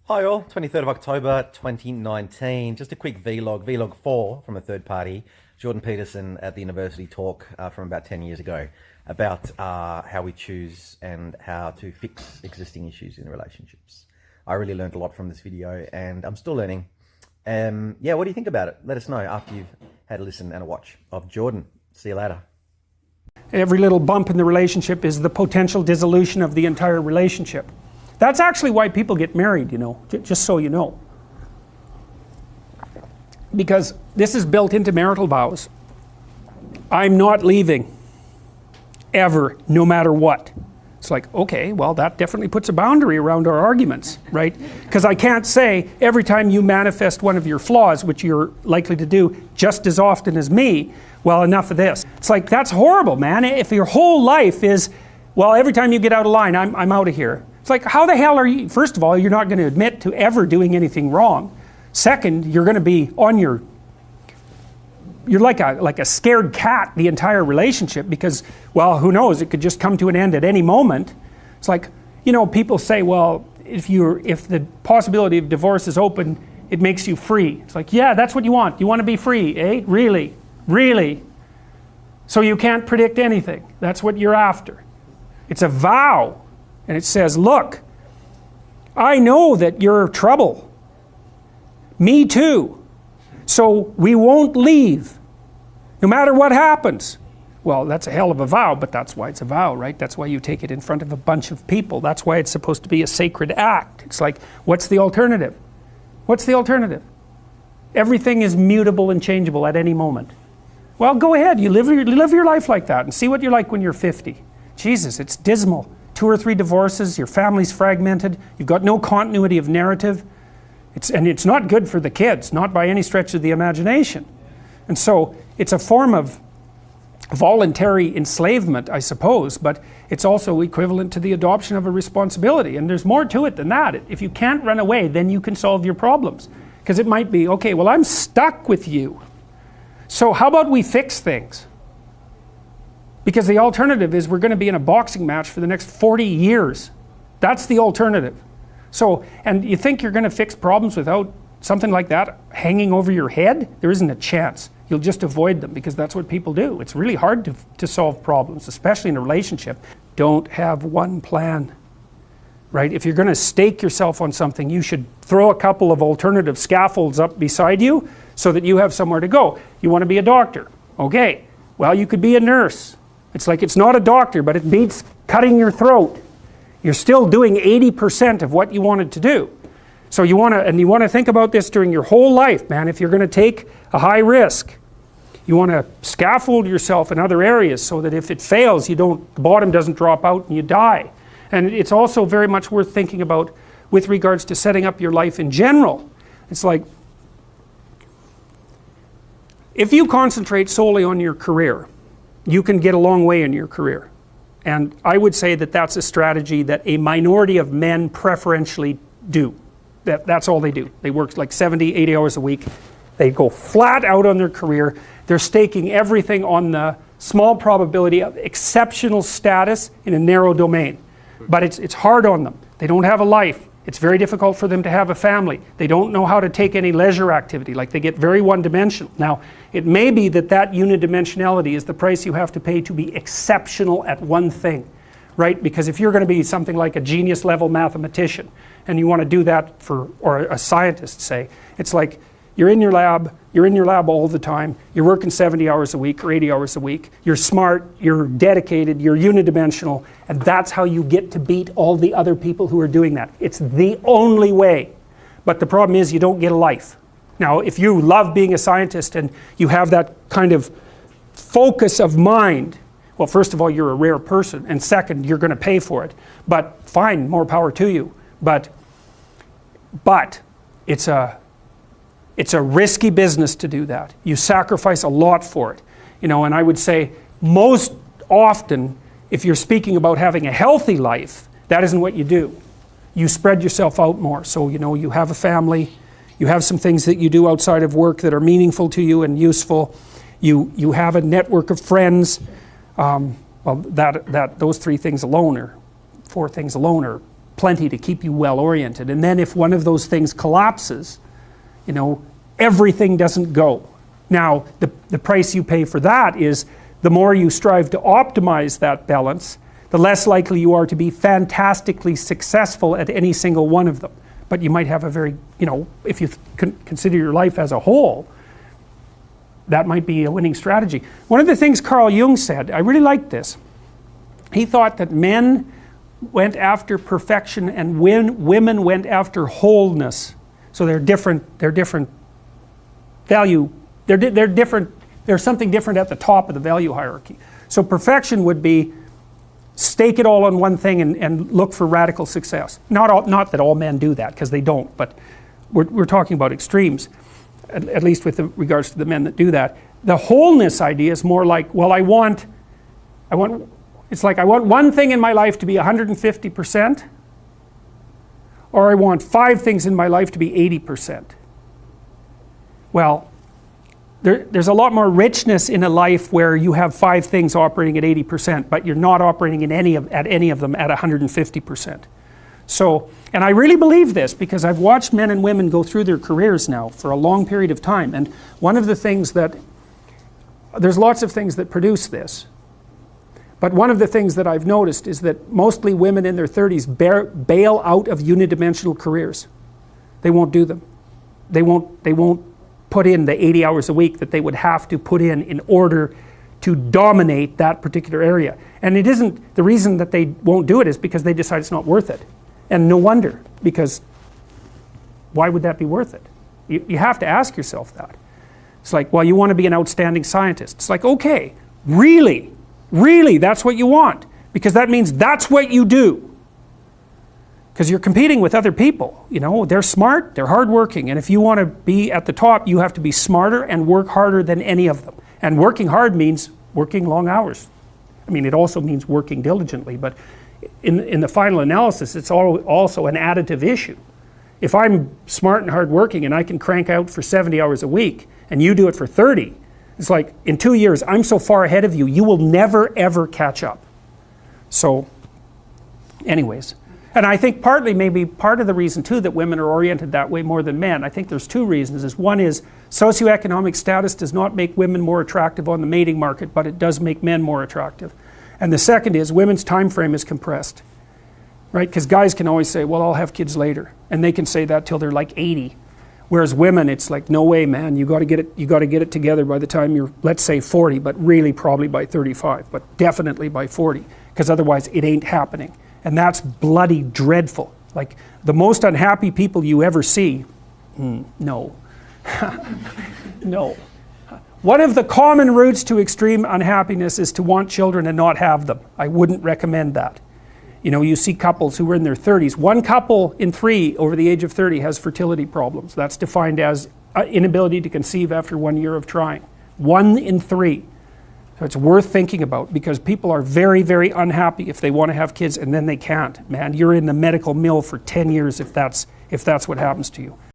Hi all, 23rd of October 2019. Just a quick vlog 4 from a third party. Jordan Peterson at the university talk from about 10 years ago about how we choose and how to fix existing issues in relationships. I really learned a lot from this video and I'm still learning. Yeah, what do you think about it? Let us know after you've had a listen and a watch of Jordan. See you later. Every little bump in the relationship is the potential dissolution of the entire relationship. That's actually why people get married, you know, just so you know. Because this is built into marital vows. I'm not leaving. Ever, no matter what. It's like, okay, well that definitely puts a boundary around our arguments, right? Because I can't say every time you manifest one of your flaws, which you're likely to do just as often as me, well, enough of this. It's like, that's horrible, man. If your whole life is, well, every time you get out of line, I'm out of here. It's like, how the hell are you? First of all, you're not going to admit to ever doing anything wrong. Second, you're going to be on your, you're like a scared cat the entire relationship because, well, who knows, it could just come to an end at any moment. It's like, you know, people say, well, if the possibility of divorce is open, it makes you free. It's like, yeah, that's what you want. You want to be free, eh? Really? Really? So you can't predict anything. That's what you're after. It's a vow. And it says, look, I know that you're trouble. Me too. So we won't leave, no matter what happens. Well, that's a hell of a vow, but that's why it's a vow, right? That's why you take it in front of a bunch of people. That's why it's supposed to be a sacred act. It's like, what's the alternative? What's the alternative? Everything is mutable and changeable at any moment. Well, go ahead, you live your life like that and see what you're like when you're 50. Jesus, it's dismal. 2 or 3 divorces, your family's fragmented, you've got no continuity of narrative. And it's not good for the kids, not by any stretch of the imagination. And so it's a form of voluntary enslavement, I suppose, but it's also equivalent to the adoption of a responsibility. And there's more to it than that. If you can't run away, then you can solve your problems. Because it might be, okay, well, I'm stuck with you. So how about we fix things? Because the alternative is we're going to be in a boxing match for the next 40 years. That's the alternative. So, and you think you're going to fix problems without something like that hanging over your head? There isn't a chance. You'll just avoid them because that's what people do. It's really hard to solve problems, especially in a relationship. Don't have one plan, right? If you're going to stake yourself on something, you should throw a couple of alternative scaffolds up beside you so that you have somewhere to go. You want to be a doctor? Okay. Well, you could be a nurse. It's like it's not a doctor, but it beats cutting your throat. You're still doing 80% of what you wanted to do. So you want to think about this during your whole life, man. If you're going to take a high risk, you want to scaffold yourself in other areas so that if it fails, the bottom doesn't drop out and you die. And it's also very much worth thinking about with regards to setting up your life in general. It's like, if you concentrate solely on your career, you can get a long way in your career. And I would say that that's a strategy that a minority of men preferentially do. That's all they do. They work like 70, 80 hours a week. They go flat out on their career. They're staking everything on the small probability of exceptional status in a narrow domain. But it's hard on them. They don't have a life. It's very difficult for them to have a family. They don't know how to take any leisure activity. Like, they get very one-dimensional. Now, it may be that unidimensionality is the price you have to pay to be exceptional at one thing, right? Because if you're going to be something like a genius-level mathematician, and you want to do that or a scientist, say, it's like you're in your lab all the time, you're working 70 hours a week or 80 hours a week, you're smart, you're dedicated, you're unidimensional, and that's how you get to beat all the other people who are doing that. It's the only way. But the problem is you don't get a life. Now, if you love being a scientist and you have that kind of focus of mind, well, first of all, you're a rare person, and second, you're going to pay for it. But fine, more power to you. But it's a risky business to do that. You sacrifice a lot for it. You know, and I would say most often, if you're speaking about having a healthy life, that isn't what you do. You spread yourself out more. So, you know, you have a family, you have some things that you do outside of work that are meaningful to you and useful. You have a network of friends. Well, those 3 things alone, or 4 things alone, are plenty to keep you well oriented. And then if one of those things collapses, you know, everything doesn't go. Now, the price you pay for that is the more you strive to optimize that balance, the less likely you are to be fantastically successful at any single one of them. But you might have a very, you know, if you consider your life as a whole, that might be a winning strategy. One of the things Carl Jung said, I really liked this. He thought that men went after perfection and women went after wholeness. So they're different value, they're different, there's something different at the top of the value hierarchy. So perfection would be stake it all on one thing and look for radical success. Not that all men do that, because they don't, but we're talking about extremes, at least with regards to the men that do that. The wholeness idea is more like, well, it's like I want one thing in my life to be 150%, or I want 5 things in my life to be 80%. Well, there's a lot more richness in a life where you have 5 things operating at 80%, but you're not operating at any of them at 150%. So, and I really believe this because I've watched men and women go through their careers now for a long period of time, and one of the things that, there's lots of things that produce this, but one of the things that I've noticed is that mostly women in their 30s bail out of unidimensional careers. They won't do them. They won't put in the 80 hours a week that they would have to put in order to dominate that particular area. And it isn't, the reason that they won't do it is because they decide it's not worth it. And no wonder, because why would that be worth it? You have to ask yourself that. It's like, well, you want to be an outstanding scientist. It's like, okay, really, that's what you want, because that means that's what you do. Because you're competing with other people, you know, they're smart, they're hardworking, and if you want to be at the top, you have to be smarter and work harder than any of them. And working hard means working long hours. I mean, it also means working diligently, but in the final analysis, it's also an additive issue. If I'm smart and hardworking and I can crank out for 70 hours a week, and you do it for 30, it's like, in 2 years, I'm so far ahead of you, you will never ever catch up. So, anyways. And I think maybe part of the reason too that women are oriented that way more than men, I think there's 2 reasons. One is socioeconomic status does not make women more attractive on the mating market, but it does make men more attractive. And the second is women's time frame is compressed, right? Because guys can always say, well, I'll have kids later, and they can say that till they're like 80. Whereas women, it's like, no way, man, you got to get it together by the time you're, let's say 40, but really probably by 35, but definitely by 40, because otherwise it ain't happening. And that's bloody dreadful. Like, the most unhappy people you ever see, no. No. One of the common routes to extreme unhappiness is to want children and not have them. I wouldn't recommend that. You know, you see couples who are in their 30s. 1 couple in 3 over the age of 30 has fertility problems. That's defined as inability to conceive after 1 year of trying. 1 in 3. So it's worth thinking about, because people are very, very unhappy if they want to have kids and then they can't. Man, you're in the medical mill for 10 years if that's what happens to you.